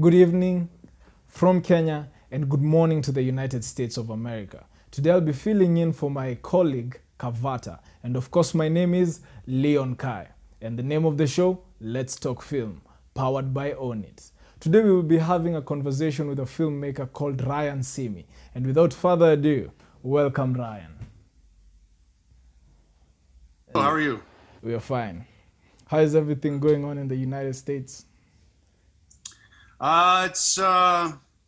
good evening from Kenya, and good morning to the United States of America. Today I'll be filling in for my colleague Kavata, and of course my name is Leon Kai, and the name of the show, Let's Talk Film, powered by Own It. Today we will be having a conversation with a filmmaker called Seamy, and without further ado, welcome Ryan. How are you? We are fine. How is everything going on in the United States? It's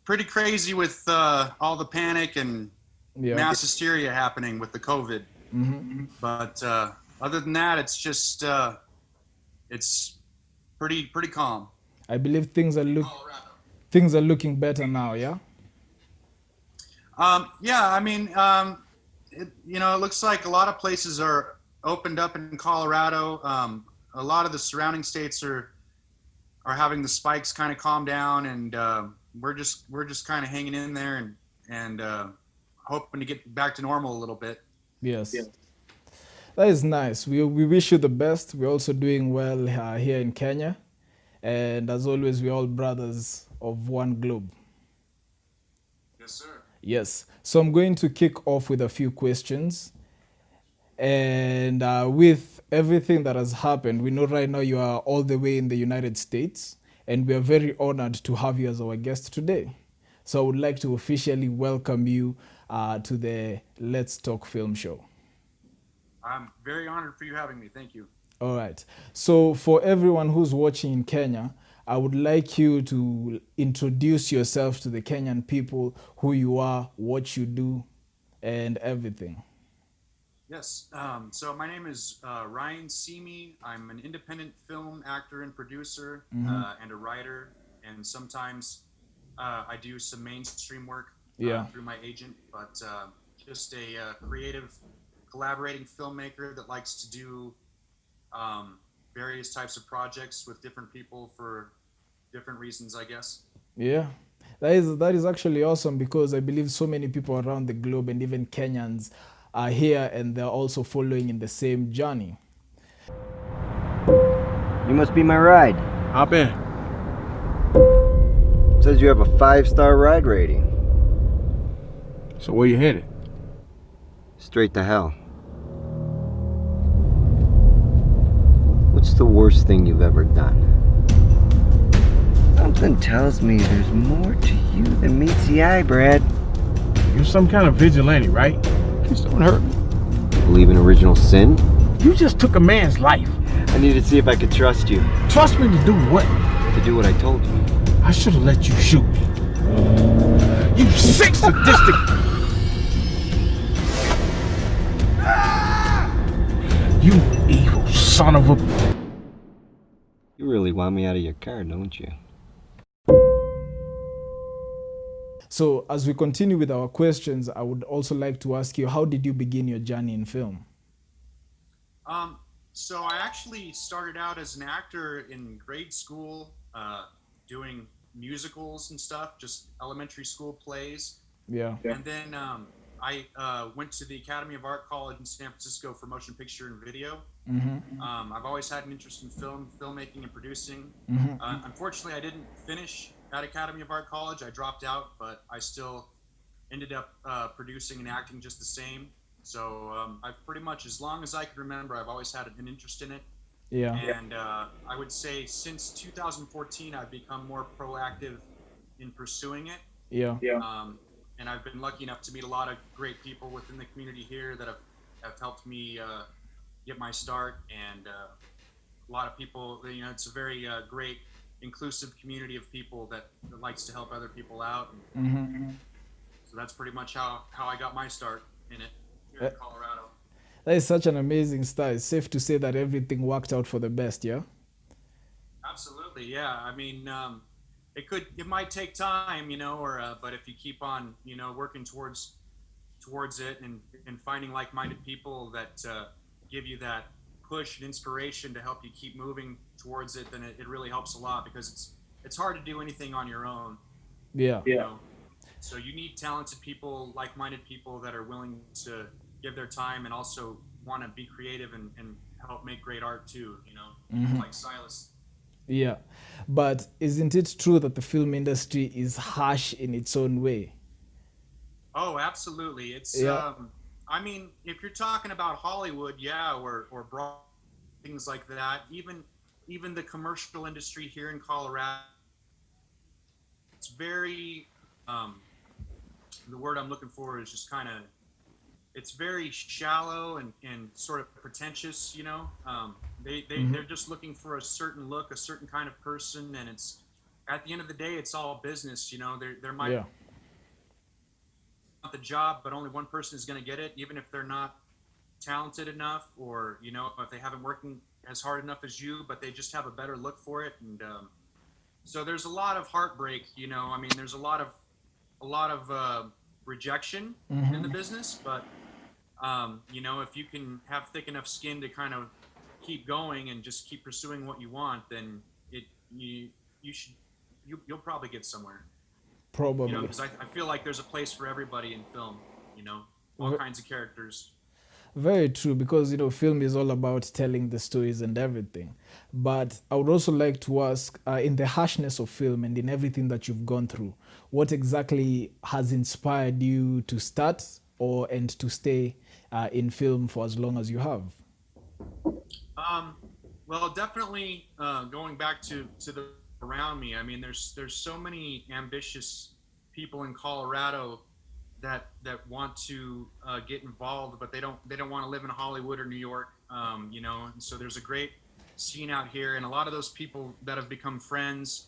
pretty crazy with all the panic and mass hysteria happening with the COVID. But other than that, it's just it's pretty calm. I believe things are looking better now. Yeah. Yeah, I mean, it looks like a lot of places are opened up in Colorado. A lot of the surrounding states are having the spikes kind of calm down, and we're just kind of hanging in there and hoping to get back to normal a little bit. Yes. Yeah. That is nice. We wish you the best. We're also doing well here in Kenya, and as always, we're all brothers of one globe. Yes, sir. Yes. So I'm going to kick off with a few questions. And with everything that has happened, we know right now you are all the way in the United States, and we are very honored to have you as our guest today. So I would like to officially welcome you to the Let's Talk Film show. I'm very honored for you having me. Thank you. All right. So for everyone who's watching in Kenya, I would like you to introduce yourself to the Kenyan people, who you are, what you do, and everything. Yes. So my name is Ryan Seamy. I'm an independent film actor and producer and a writer. And sometimes I do some mainstream work through my agent, but just a creative, collaborating filmmaker that likes to do various types of projects with different people for different reasons, I guess. Yeah. That is actually awesome, because I believe so many people around the globe and even Kenyans are here, and they're also following in the same journey. You must be my ride. Hop in. Says you have a 5-star ride rating. So where you headed? Straight to hell. What's the worst thing you've ever done? Something tells me there's more to you than meets the eye, Brad. You're some kind of vigilante, right? Please don't hurt me. Believe in original sin? You just took a man's life. I need to see if I could trust you. Trust me to do what? To do what I told you. I should have let you shoot me. You sick, sadistic... You evil son of a... You really want me out of your car, don't you? So as we continue with our questions, I would also like to ask you, how did you begin your journey in film? So I actually started out as an actor in grade school, doing musicals and stuff, just elementary school plays. Yeah. And then I went to the Academy of Art College in San Francisco for motion picture and video. I've always had an interest in filmmaking and producing. Unfortunately, I didn't finish at Academy of Art College. I dropped out, but I still ended up producing and acting just the same. So I've pretty much, as long as I can remember, I've always had an interest in it. Yeah. And I would say since 2014, I've become more proactive in pursuing it. Yeah. And I've been lucky enough to meet a lot of great people within the community here that have helped me get my start. And a lot of people, it's a very great, inclusive community of people that likes to help other people out. So that's pretty much how I got my start in it here in Colorado. That is such an amazing start. It's safe to say that everything worked out for the best, yeah? Absolutely, yeah. I mean, it might take time, but if you keep on, working towards it and finding like-minded people that give you that push and inspiration to help you keep moving towards it, then it really helps a lot, because it's hard to do anything on your own. Yeah. So you need talented people, like-minded people that are willing to give their time and also want to be creative and help make great art too, like Silas. Yeah. But isn't it true that the film industry is harsh in its own way? Oh, absolutely. It's Yeah. I mean, if you're talking about Hollywood, yeah, or broad things like that, even the commercial industry here in Colorado, it's very the word I'm looking for is just kind of it's very shallow and sort of pretentious, you know. They're just looking for a certain look, a certain kind of person, and it's at the end of the day, it's all business, you know. There might Yeah. want the job, but only one person is going to get it, even if they're not talented enough, or you know, if they haven't working as hard enough as you, but they just have a better look for it. And so there's a lot of heartbreak, you know. I mean, there's a lot of rejection in the business, but you know, if you can have thick enough skin to kind of keep going and just keep pursuing what you want, then you'll probably get somewhere. You know, Probably. because I feel like there's a place for everybody in film. You know, all kinds of characters. Very true, because film is all about telling the stories and everything. But I would also like to ask, in the harshness of film and in everything that you've gone through, what exactly has inspired you to start and to stay in film for as long as you have? Well, definitely going back to the around me. I mean, there's so many ambitious people in Colorado that want to get involved, but they don't want to live in Hollywood or New York. You know, and so there's a great scene out here, and a lot of those people that have become friends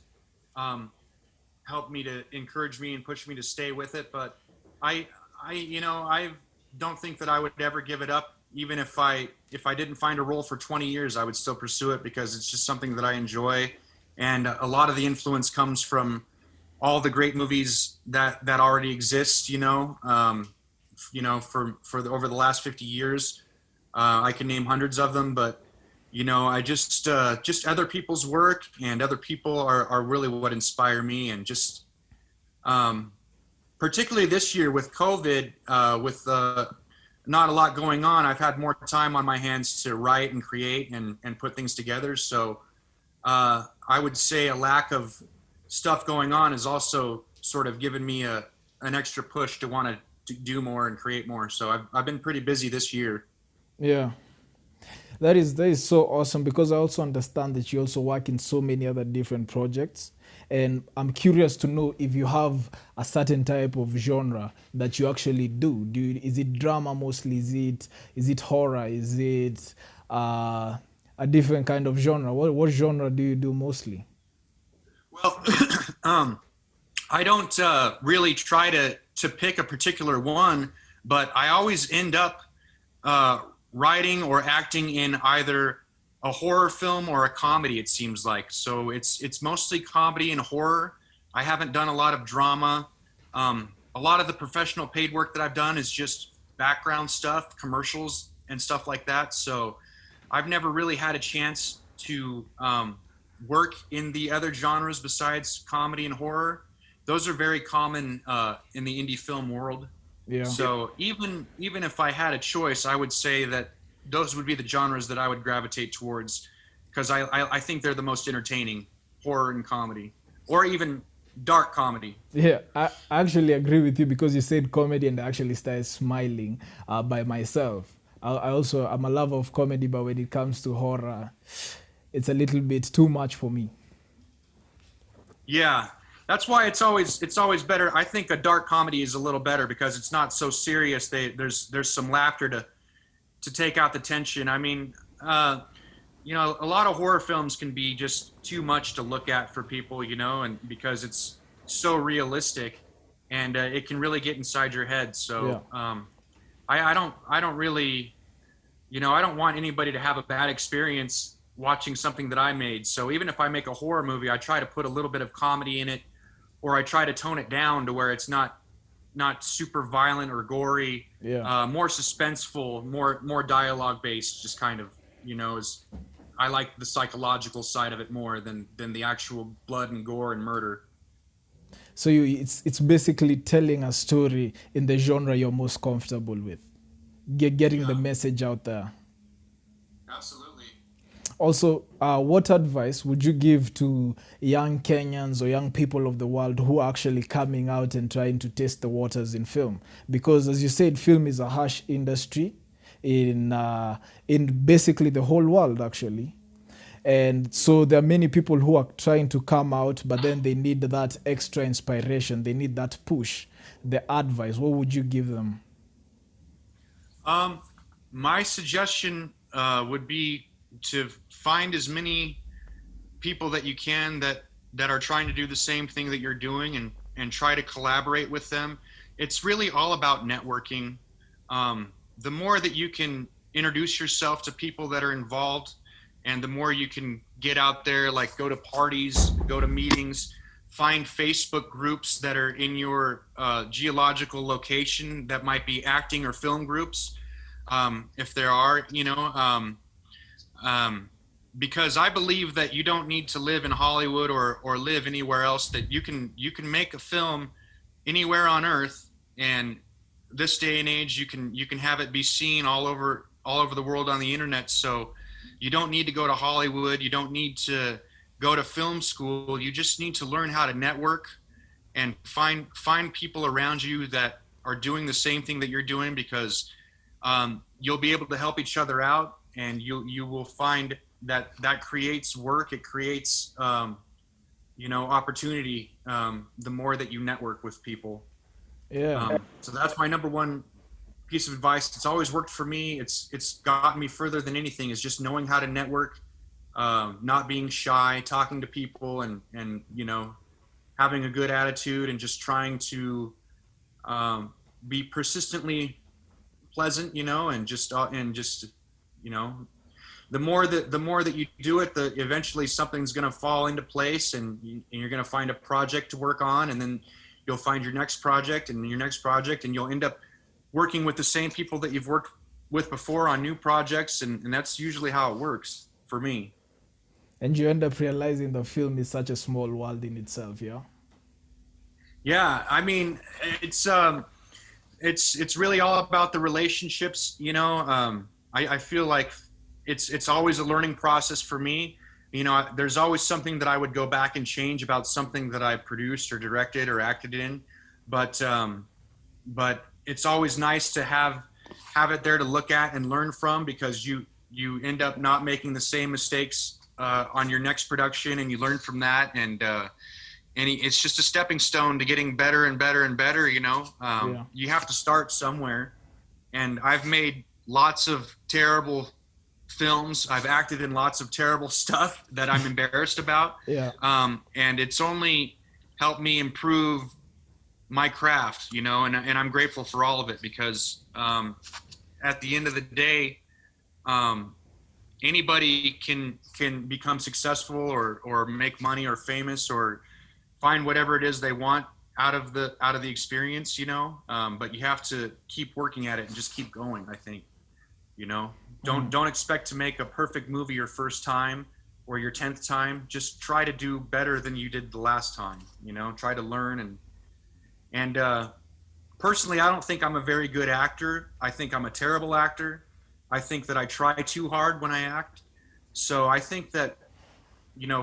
helped me to encourage me and push me to stay with it. But I you know, I don't think that I would ever give it up. Even if I didn't find a role for 20 years, I would still pursue it because it's just something that I enjoy. And a lot of the influence comes from all the great movies that already exist, you know, over the last 50 years. I can name hundreds of them, but you know, I just other people's work and other people are really what inspire me. And just particularly this year with COVID, with not a lot going on, I've had more time on my hands to write and create and put things together. So I would say a lack of stuff going on has also sort of given me an extra push to want to do more and create more. So I've been pretty busy this year. Yeah. That is so awesome, because I also understand that you also work in so many other different projects. And I'm curious to know if you have a certain type of genre that you actually do. Is it drama mostly? Is it horror? Is it a different kind of genre? What genre do you do mostly? Well, I don't really try to pick a particular one, but I always end up writing or acting in either a horror film or a comedy, it seems like. So it's mostly comedy and horror. I haven't done a lot of drama. A lot of the professional paid work that I've done is just background stuff, commercials and stuff like that. So I've never really had a chance to work in the other genres besides comedy and horror. Those are very common in the indie film world. Yeah. So even if I had a choice, I would say that those would be the genres that I would gravitate towards, because I think they're the most entertaining, horror and comedy, or even dark comedy. Yeah, I actually agree with you, because you said comedy and I actually started smiling by myself. I'm a lover of comedy, but when it comes to horror, it's a little bit too much for me. Yeah, that's why it's always better. I think a dark comedy is a little better because it's not so serious. There's some laughter to take out the tension. I mean, you know, a lot of horror films can be just too much to look at for people, you know, and because it's so realistic, and it can really get inside your head. So Yeah. I don't really, you know, I don't want anybody to have a bad experience watching something that I made. So even if I make a horror movie, I try to put a little bit of comedy in it, or I try to tone it down to where it's not super violent or gory. Yeah. More suspenseful, more dialogue based, just kind of, you know, I like the psychological side of it more than the actual blood and gore and murder. So it's basically telling a story in the genre you're most comfortable with, getting the message out there. Absolutely. Also, what advice would you give to young Kenyans or young people of the world who are actually coming out and trying to test the waters in film? Because, as you said, film is a harsh industry in basically the whole world, actually. And so there are many people who are trying to come out, but then they need that extra inspiration. They need that push. The advice, what would you give them? My suggestion would be to find as many people that you can that are trying to do the same thing that you're doing, and try to collaborate with them. It's really all about networking. The more that you can introduce yourself to people that are involved, and the more you can get out there, like go to parties, go to meetings, find Facebook groups that are in your geological location that might be acting or film groups, if there are, because I believe that you don't need to live in Hollywood or live anywhere else, that you can make a film anywhere on earth. And this day and age, you can have it be seen all over the world on the internet. So you don't need to go to Hollywood. You don't need to go to film school. You just need to learn how to network and find people around you that are doing the same thing that you're doing, because you'll be able to help each other out, and you will find that creates work. It creates opportunity, the more that you network with people. Yeah. So that's my number one piece of advice. It's always worked for me. It's gotten me further than anything, is just knowing how to network, not being shy, talking to people, and having a good attitude, and just trying to be persistently pleasant, and just the more that you do it, eventually something's going to fall into place, and you're going to find a project to work on, and then you'll find your next project and your next project, and you'll end up working with the same people that you've worked with before on new projects, and that's usually how it works for me. And you end up realizing the film is such a small world in itself, yeah? Yeah, I mean, it's really all about the relationships, I feel like it's always a learning process for me. There's always something that I would go back and change about something that I produced or directed or acted in, but it's always nice to have it there to look at and learn from, because you end up not making the same mistakes on your next production, and you learn from that, and it's just a stepping stone to getting better and better and better. Yeah. You have to start somewhere, and I've made lots of terrible films. I've acted in lots of terrible stuff that I'm embarrassed about. Yeah. And it's only helped me improve my craft, and I'm grateful for all of it, because at the end of the day, anybody can become successful or make money or famous or find whatever it is they want out of the experience, but you have to keep working at it and just keep going, I think. Don't expect to make a perfect movie your first time or your 10th time. Just try to do better than you did the last time. Try to learn, and personally, I don't think I'm a very good actor. I think I'm a terrible actor. I think that I try too hard when I act. So I think that,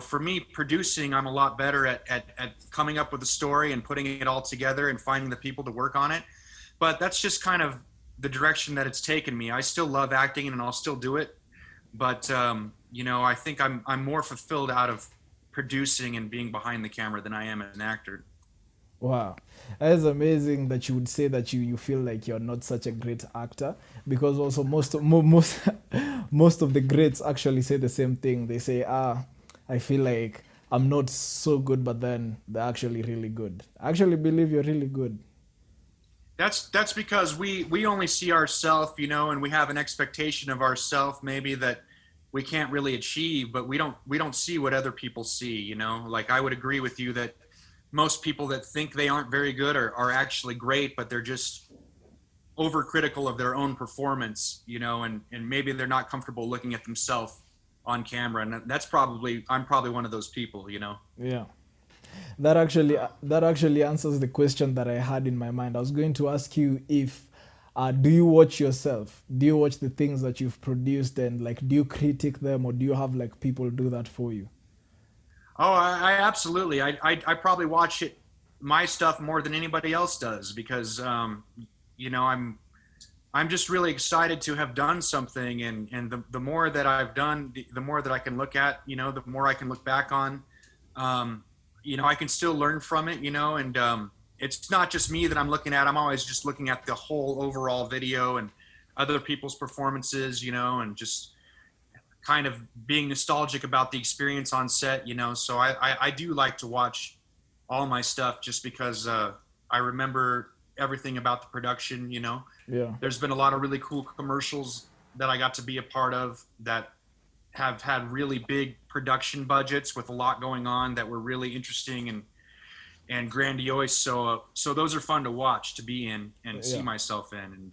for me, producing, I'm a lot better at coming up with a story and putting it all together and finding the people to work on it. But that's just kind of the direction that it's taken me. I still love acting, and I'll still do it. But, I think I'm more fulfilled out of producing and being behind the camera than I am as an actor. Wow, that's amazing that you would say that you feel like you're not such a great actor, because also most of the greats actually say the same thing. They say, I feel like I'm not so good, but then they're actually really good. I actually believe you're really good. That's because we only see ourselves, and we have an expectation of ourselves maybe that we can't really achieve, but we don't see what other people see. Like, I would agree with you that most people that think they aren't very good are actually great, but they're just overcritical of their own performance, and maybe they're not comfortable looking at themselves on camera. And I'm probably one of those people, Yeah. That actually answers the question that I had in my mind. I was going to ask you if Do you watch yourself? Do you watch the things that you've produced, and like, do you critique them, or do you have like people do that for you? Oh, I absolutely. I probably watch my stuff more than anybody else does because, you know, I'm just really excited to have done something, and the more that I've done, the more that I can look at, you know, the more I can look back on. You know, I can still learn from it, you know, and it's not just me that I'm looking at. I'm always just looking at the whole overall video and other people's performances, you know, and just kind of being nostalgic about the experience on set, you know. So I do like to watch all my stuff just because I remember everything about the production, you know. Yeah. There's been a lot of really cool commercials that I got to be a part of that have had really big production budgets with a lot going on that were really interesting and grandiose. So those are fun to watch, to be in and see myself in,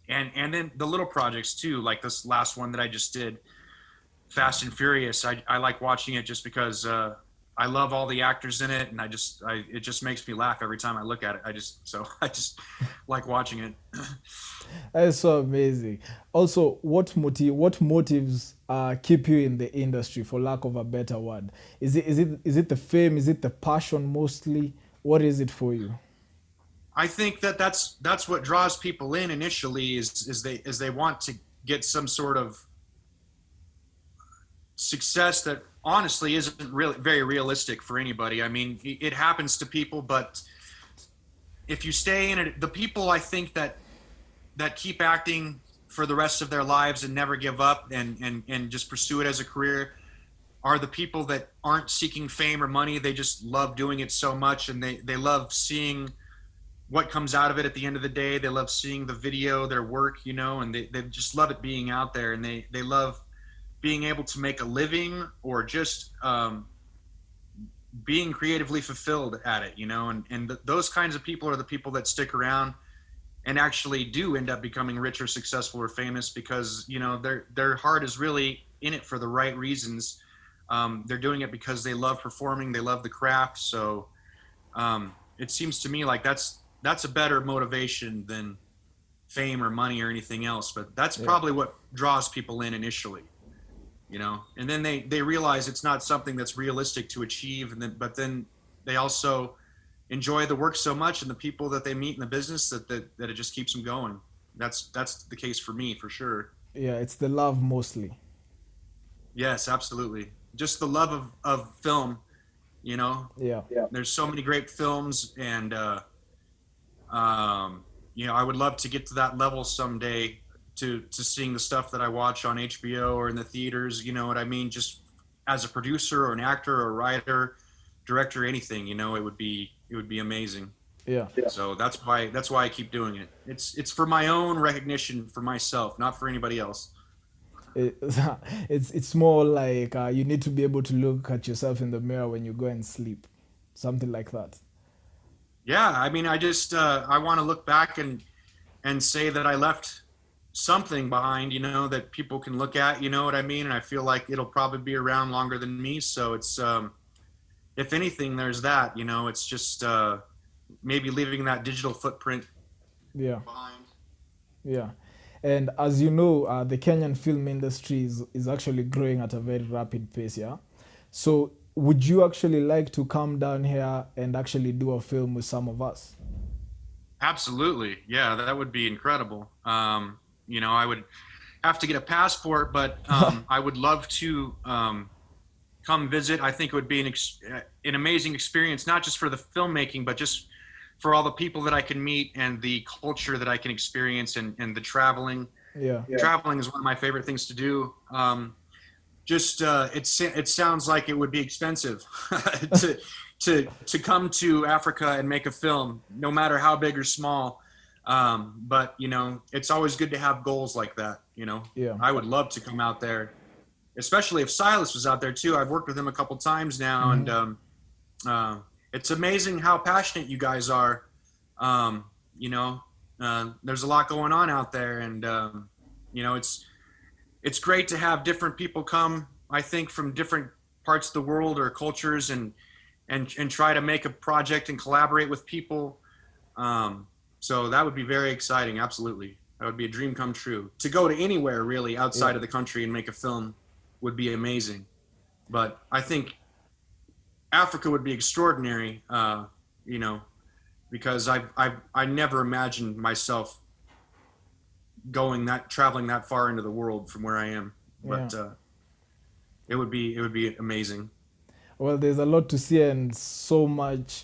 and then the little projects too, like this last one that I just did, Fast and Furious. I like watching it just because I love all the actors in it, and it just makes me laugh every time I look at it. I just like watching it. That's so amazing. Also, what motives keep you in the industry, for lack of a better word? Is it the fame? Is it the passion mostly? What is it for you? I think that's what draws people in initially is they want to get some sort of success that honestly isn't really very realistic for anybody. I mean, it happens to people, but if you stay in it, the people I think that keep acting for the rest of their lives and never give up and just pursue it as a career are the people that aren't seeking fame or money. They just love doing it so much, and they love seeing what comes out of it at the end of the day. They love seeing the video, their work, you know, and they just love it being out there, and they love being able to make a living or just being creatively fulfilled at it, you know, and those kinds of people are the people that stick around and actually do end up becoming rich or successful or famous because, you know, their heart is really in it for the right reasons. They're doing it because they love performing, they love the craft. So it seems to me like that's a better motivation than fame or money or anything else, but that's probably what draws people in initially. You know, and then they realize it's not something that's realistic to achieve, but then they also enjoy the work so much and the people that they meet in the business that it just keeps them going. That's the case for me, for sure. Yeah, it's the love mostly. Yes, absolutely. Just the love of film, you know. Yeah. There's so many great films, and you know, I would love to get to that level someday. To seeing the stuff that I watch on HBO or in the theaters, you know what I mean? Just as a producer or an actor or a writer, director, anything, you know, it would be amazing. Yeah. So that's why I keep doing it. It's for my own recognition, for myself, not for anybody else. It's more like you need to be able to look at yourself in the mirror when you go and sleep, something like that. Yeah, I mean, I just I want to look back and say that I left something behind, you know, that people can look at, you know what I mean? And I feel like it'll probably be around longer than me. So it's, if anything, there's that, you know, it's just maybe leaving that digital footprint behind. Yeah. And as you know, the Kenyan film industry is actually growing at a very rapid pace, yeah? So would you actually like to come down here and actually do a film with some of us? Absolutely. Yeah, that would be incredible. You know, I would have to get a passport, but I would love to come visit. I think it would be an amazing experience, not just for the filmmaking, but just for all the people that I can meet and the culture that I can experience and the traveling. Yeah. Traveling is one of my favorite things to do. It sounds like it would be expensive to come to Africa and make a film, no matter how big or small. But you know, it's always good to have goals like that, you know. Yeah. I would love to come out there, especially if Silas was out there too. I've worked with him a couple times now, and it's amazing how passionate you guys are. You know, there's a lot going on out there, and you know, it's great to have different people come, I think, from different parts of the world or cultures, and try to make a project and collaborate with people. So that would be very exciting. Absolutely. That would be a dream come true. To go to anywhere really outside of the country and make a film would be amazing. But I think Africa would be extraordinary, you know, because I never imagined myself traveling that far into the world from where I am. But it would be amazing. Well, there's a lot to see and so much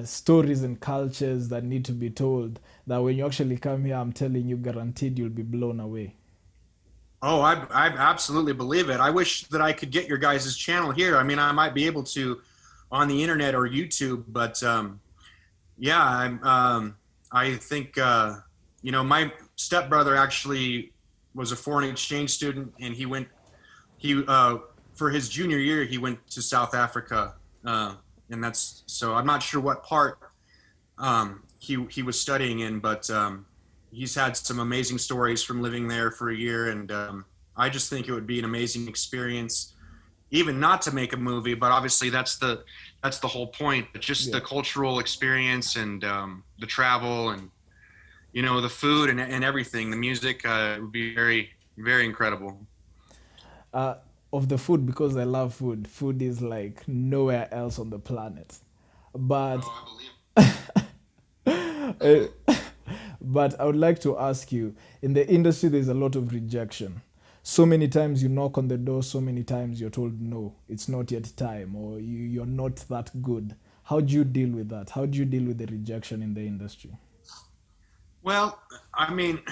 stories and cultures that need to be told that when you actually come here, I'm telling you, guaranteed you'll be blown away. Oh, I absolutely believe it. I wish that I could get your guys' channel here. I mean, I might be able to on the internet or YouTube, but yeah, I think, you know, my stepbrother actually was a foreign exchange student, and for his junior year, he went to South Africa. And so I'm not sure what part he was studying in, but he's had some amazing stories from living there for a year. And I just think it would be an amazing experience, even not to make a movie, but obviously that's the whole point. But just the cultural experience and the travel and, you know, the food and everything, the music would be very, very incredible. Of the food, because I love food. Food is like nowhere else on the planet. But but I would like to ask you, in the industry, there's a lot of rejection. So many times you knock on the door, so many times you're told, no, it's not yet time, or you're not that good. How do you deal with that? How do you deal with the rejection in the industry? Well, I mean,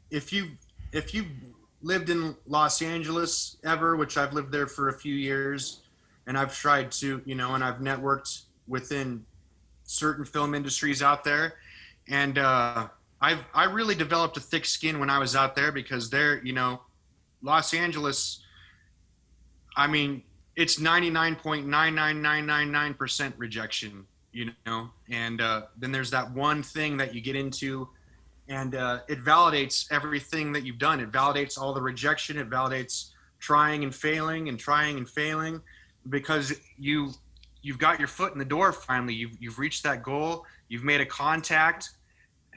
if you lived in Los Angeles ever, which I've lived there for a few years, and I've tried to, you know, and I've networked within certain film industries out there, and I really developed a thick skin when I was out there, because there, you know, Los Angeles, I mean, it's 99.99999% rejection, you know, and then there's that one thing that you get into, and it validates everything that you've done. It validates all the rejection. It validates trying and failing, because you've got your foot in the door finally. You've reached that goal. You've made a contact.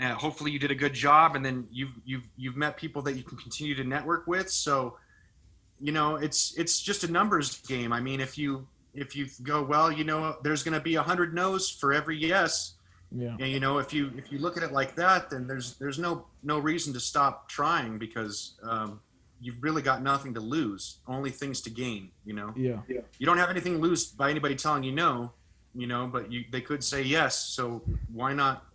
Hopefully you did a good job, and then you've met people that you can continue to network with. So, you know, it's just a numbers game. I mean, if you go, well, you know, there's going to be 100 no's for every yes. Yeah. And, you know, if you look at it like that, then there's no reason to stop trying, because you've really got nothing to lose, only things to gain, you know? Yeah. You don't have anything to lose by anybody telling you no, you know, but they could say yes. So why not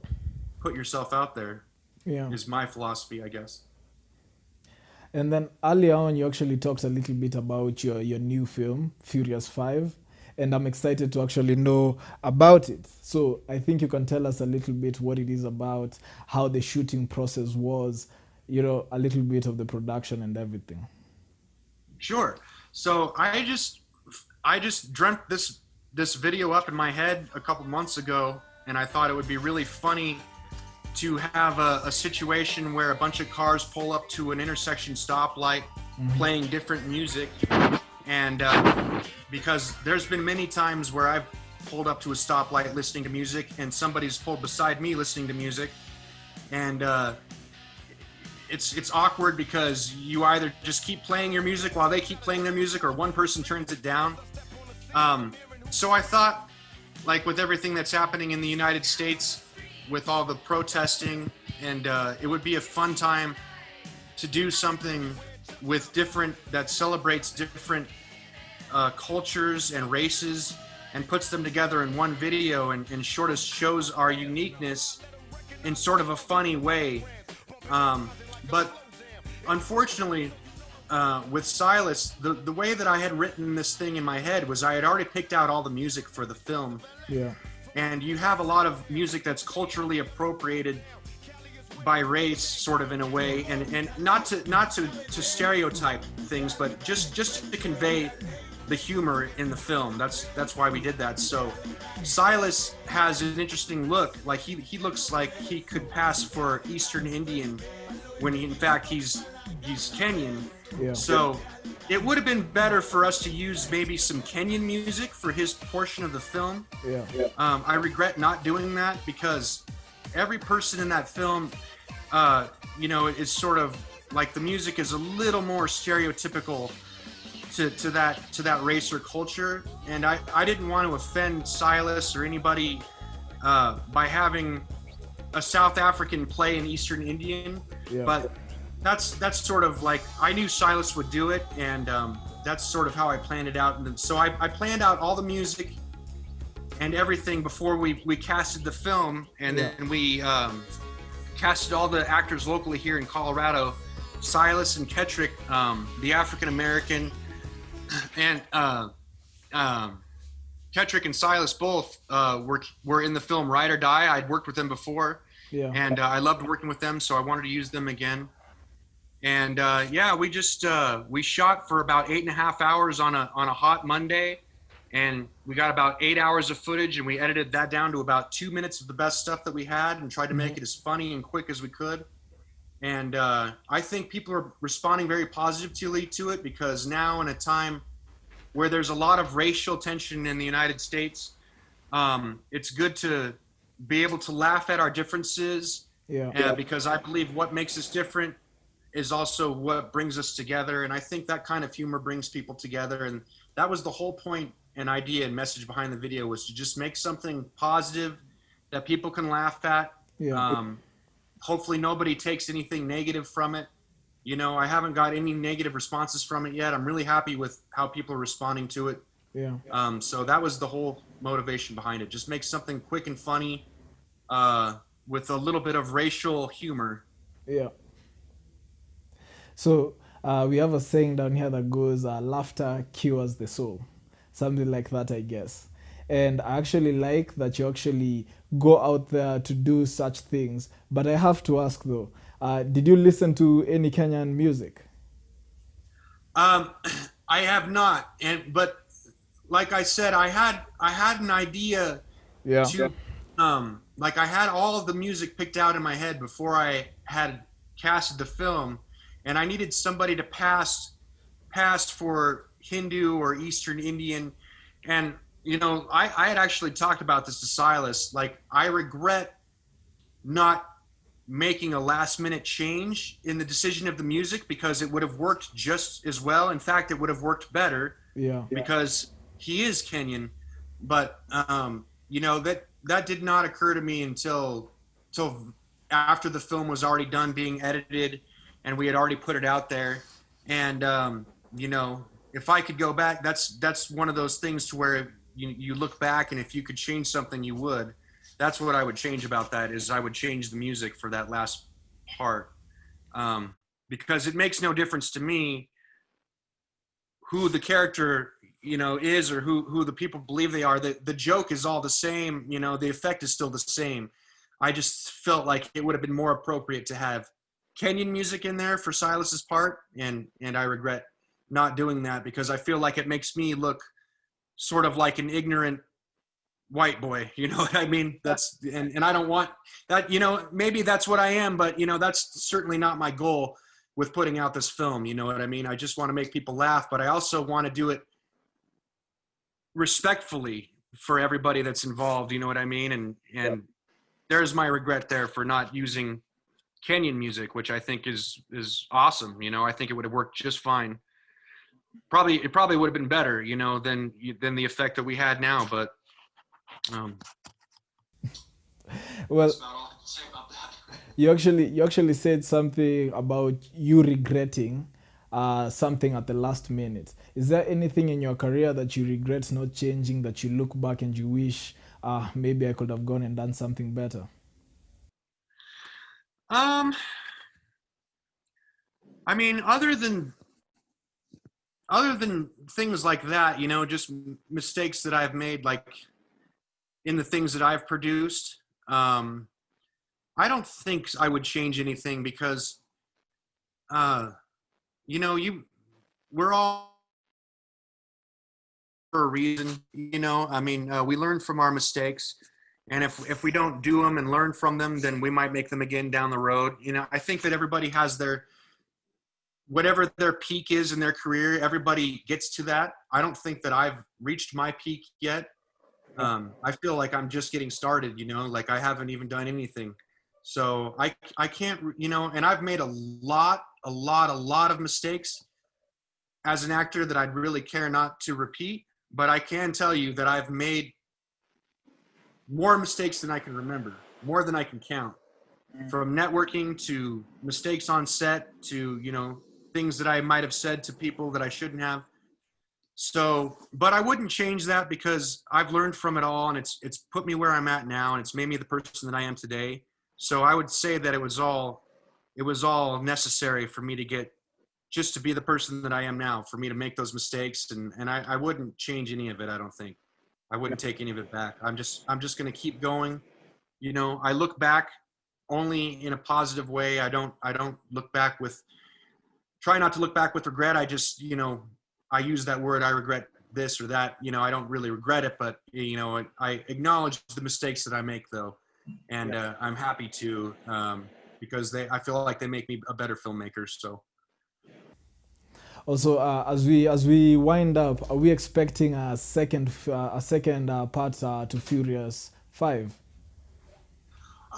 put yourself out there? Yeah. Is my philosophy, I guess. And then earlier on, you actually talked a little bit about your new film, Furious 5. And I'm excited to actually know about it. So I think you can tell us a little bit what it is about, how the shooting process was, you know, a little bit of the production and everything. Sure. So I just dreamt this video up in my head a couple months ago, and I thought it would be really funny to have a situation where a bunch of cars pull up to an intersection stoplight, playing different music. And because there's been many times where I've pulled up to a stoplight listening to music, and somebody's pulled beside me listening to music, and it's awkward, because you either just keep playing your music while they keep playing their music, or one person turns it down. So I thought, like with everything that's happening in the United States, with all the protesting, and it would be a fun time to do something that celebrates different cultures and races, and puts them together in one video, and sort of shows our uniqueness in sort of a funny way. But unfortunately, with Silas, the way that I had written this thing in my head was I had already picked out all the music for the film. Yeah. And you have a lot of music that's culturally appropriated by race, sort of in a way, and not to stereotype things, but just to convey the humor in the film. That's why we did that. So Silas has an interesting look. Like he looks like he could pass for Eastern Indian, when in fact he's Kenyan. Yeah. So it would have been better for us to use maybe some Kenyan music for his portion of the film. Yeah. I regret not doing that, because every person in that film, you know, is sort of like the music is a little more stereotypical to that race or culture, and I didn't want to offend Silas or anybody by having a South African play an Eastern Indian, but that's sort of like, I knew Silas would do it, and that's sort of how I planned it out. And so I planned out all the music and everything before we casted the film, and then we casted all the actors locally here in Colorado. Silas and Kettrick, the African American, and Kettrick and Silas both were in the film Ryde or Die. I'd worked with them before, and I loved working with them, so I wanted to use them again. And yeah, we just we shot for about 8.5 hours on a hot Monday, and we got about 8 hours of footage, and we edited that down to about 2 minutes of the best stuff that we had, and tried to make it as funny and quick as we could. And I think people are responding very positively to it, because now, in a time where there's a lot of racial tension in the United States, it's good to be able to laugh at our differences, because I believe what makes us different is also what brings us together. And I think that kind of humor brings people together. And that was the whole point and idea and message behind the video, was to just make something positive that people can laugh at. Hopefully nobody takes anything negative from it. You know, I haven't got any negative responses from it yet. I'm really happy with how people are responding to it. So that was the whole motivation behind it. Just make something quick and funny with a little bit of racial humor. So we have a saying down here that goes, laughter cures the soul. Something like that, I guess. And I actually like that you actually go out there to do such things. But I have to ask though, did you listen to any Kenyan music? I have not, but like I said, I had an idea to like, I had all of the music picked out in my head before I had casted the film, and I needed somebody to pass for Hindu or Eastern Indian. And you know, I had actually talked about this to Silas. Like, I regret not making a last minute change in the decision of the music, because it would have worked just as well. In fact, it would have worked better, because he is Kenyan. But you know, that did not occur to me until after the film was already done being edited, and we had already put it out there. And you know, if I could go back, that's one of those things to where you look back, and if you could change something, you would. That's what I would change about that, is I would change the music for that last part, because it makes no difference to me who the character, you know, is, or who the people believe they are. The joke is all the same, you know, the effect is still the same. I just felt like it would have been more appropriate to have Kenyan music in there for Silas's part, and I regret not doing that, because I feel like it makes me look sort of like an ignorant white boy, you know what I mean? That's, and I don't want that, you know, maybe that's what I am, but you know, that's certainly not my goal with putting out this film, you know what I mean? I just want to make people laugh, but I also want to do it respectfully for everybody that's involved, you know what I mean? And there's my regret there for not using Kenyan music, which I think is awesome. You know, I think it would have worked just fine. It probably would have been better, you know, than the effect that we had now, but well, that's about all I can say about that. you actually said something about you regretting something at the last minute. Is there anything in your career that you regret not changing, that you look back and you wish maybe I could have gone and done something better? I mean, other than things like that, you know, just mistakes that I've made, like in the things that I've produced, I don't think I would change anything, because, you know, we're all for a reason, you know. I mean, we learn from our mistakes, and if we don't do them and learn from them, then we might make them again down the road. You know, I think that everybody has whatever their peak is in their career, everybody gets to that. I don't think that I've reached my peak yet. I feel like I'm just getting started, you know, like I haven't even done anything. So I can't, you know, and I've made a lot of mistakes as an actor that I'd really care not to repeat. But I can tell you that I've made more mistakes than I can remember, more than I can count. From networking to mistakes on set to, you know, things that I might have said to people that I shouldn't have. So, but I wouldn't change that because I've learned from it all, and it's put me where I'm at now, and it's made me the person that I am today. So I would say that it was all necessary for me to get, just to be the person that I am now, for me to make those mistakes, and I wouldn't change any of it. I don't think I wouldn't take any of it back. I'm just going to keep going. You know, I look back only in a positive way. I don't look back with, try not to look back with regret. I just, you know, I use that word, I regret this or that. You know, I don't really regret it, but, you know, I acknowledge the mistakes that I make, though. And I'm happy to, because I feel like they make me a better filmmaker. So. Also, as we wind up, are we expecting a second part to Furious 5?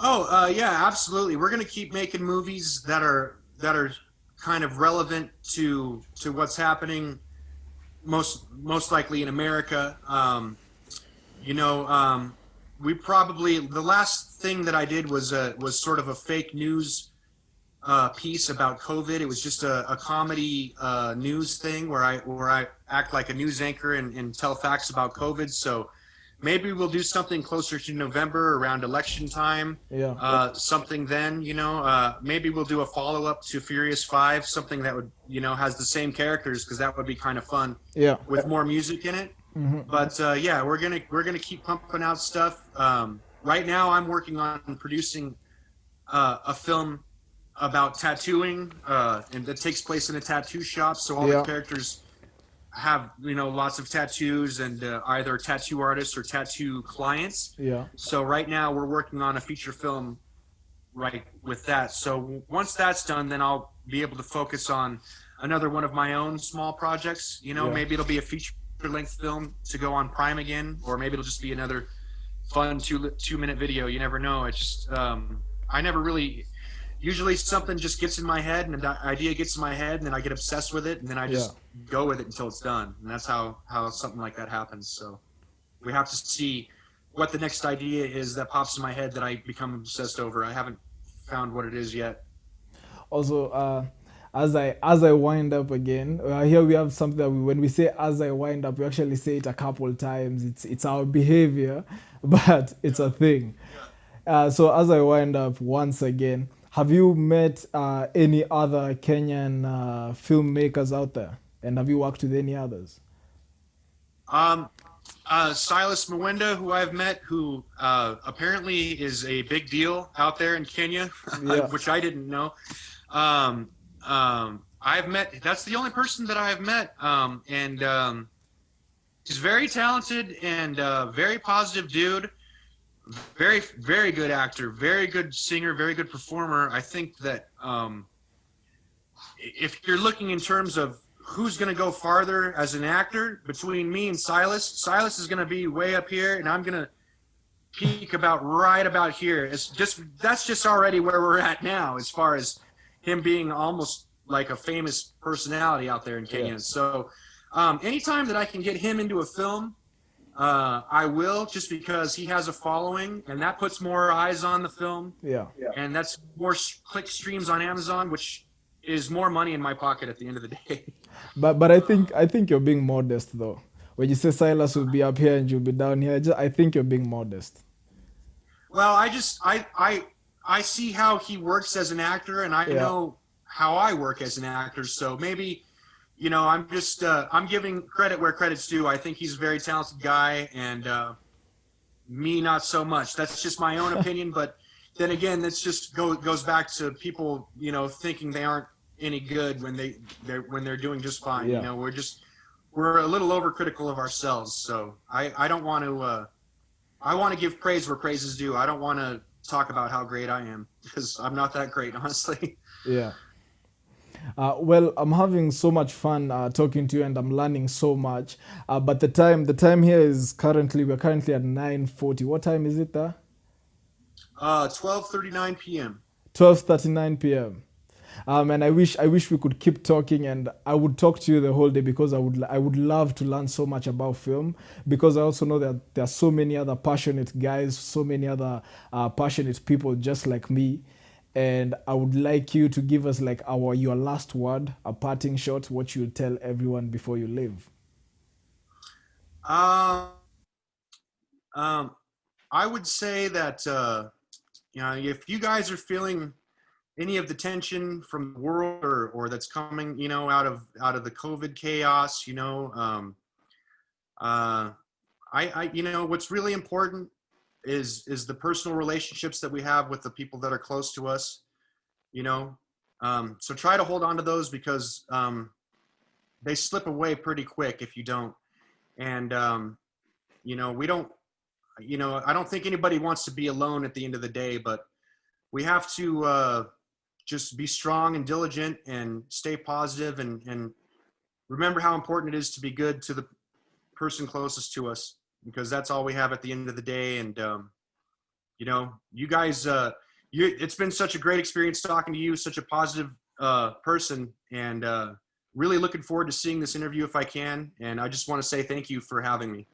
Oh, yeah, absolutely. We're going to keep making movies that are kind of relevant to what's happening most likely in America. You know, we probably, the last thing that I did was sort of a fake news piece about COVID. It was just a comedy news thing where I act like a news anchor and tell facts about COVID. So maybe we'll do something closer to November around election time. Yeah. Something then, you know, maybe we'll do a follow-up to Furious 5, something that would, you know, has the same characters, because that would be kind of fun. Yeah. With more music in it. Mm-hmm. But yeah, we're gonna keep pumping out stuff. Right now, I'm working on producing a film about tattooing, and that takes place in a tattoo shop. So all the characters have, you know, lots of tattoos, and either tattoo artists or tattoo clients. Yeah. So right now we're working on a feature film right with that. So once that's done, then I'll be able to focus on another one of my own small projects. You know, maybe it'll be a feature-length film to go on Prime again, or maybe it'll just be another fun two-minute video. You never know. It's just I never really. Usually something just gets in my head, and an idea gets in my head, and then I get obsessed with it, and then I just go with it until it's done. And that's how something like that happens. So we have to see what the next idea is that pops in my head that I become obsessed over. I haven't found what it is yet. Also, as I wind up again, here we have something that when we say "as I wind up," we actually say it a couple times. It's our behavior, but it's a thing. So as I wind up once again, have you met any other Kenyan filmmakers out there, and have you worked with any others? Silas Mwenda, who I've met, who apparently is a big deal out there in Kenya, which I didn't know. I've met, that's the only person that I've met, and he's very talented and very positive dude. Very, very good actor, very good singer, very good performer. I think that if you're looking in terms of who's going to go farther as an actor, between me and Silas is going to be way up here, and I'm going to peak right about here. That's just already where we're at now, as far as him being almost like a famous personality out there in Kenya. So anytime that I can get him into a film, I will, just because he has a following, and that puts more eyes on the film. And that's more click streams on Amazon, which is more money in my pocket at the end of the day. But I think you're being modest, though. When you say Silas will be up here and you'll be down here, I think you're being modest. Well, I see how he works as an actor, and I know how I work as an actor. So maybe, you know, I'm just I'm giving credit where credit's due. I think he's a very talented guy, and me not so much. That's just my own opinion. But then again, that's just goes back to people, you know, thinking they aren't any good when they're doing just fine. You know, we're a little overcritical of ourselves. So I don't want to. I want to give praise where praise is due. I don't want to talk about how great I am, because I'm not that great, honestly. Well, I'm having so much fun talking to you, and I'm learning so much. But the time here is we're currently at 9:40. What time is it there? 12:39 p.m. 12:39 p.m. And I wish we could keep talking, and I would talk to you the whole day because I would love to learn so much about film, because I also know that there are so many other passionate guys, so many other passionate people just like me, and I would like you to give us like your last word, a parting shot, what you tell everyone before you leave. Um, I would say that if you guys are feeling any of the tension from the world, or that's coming, out of the COVID chaos, what's really important is the personal relationships that we have with the people that are close to us, so try to hold on to those, because they slip away pretty quick if you don't. And we don't, I don't think anybody wants to be alone at the end of the day, but we have to just be strong and diligent and stay positive, and remember how important it is to be good to the person closest to us, because that's all we have at the end of the day. And you guys, it's been such a great experience talking to you, such a positive person, and really looking forward to seeing this interview if I can. And I just want to say thank you for having me.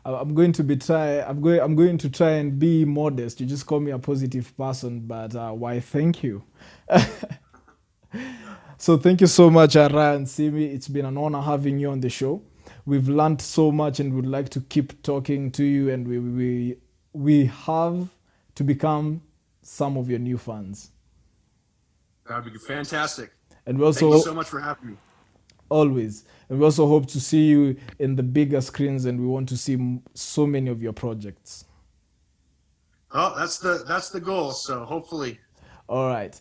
I'm going to try and be modest. You just call me a positive person, but why? Thank you. So thank you so much, Ryan Seamy. It's been an honor having you on the show. We've learned so much, and we'd like to keep talking to you. And we have to become some of your new fans. That would be fantastic. And we also thank you so much for having me. Always. And we also hope to see you in the bigger screens, and we want to see so many of your projects. Oh, that's the goal. So hopefully. All right.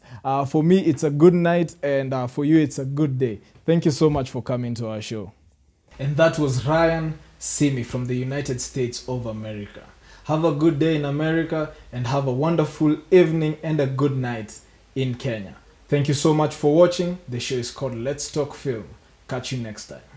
For me, it's a good night, and for you, it's a good day. Thank you so much for coming to our show. And that was Ryan Seamy from the United States of America. Have a good day in America, and have a wonderful evening and a good night in Kenya. Thank you so much for watching. The show is called Let's Talk Film. Catch you next time.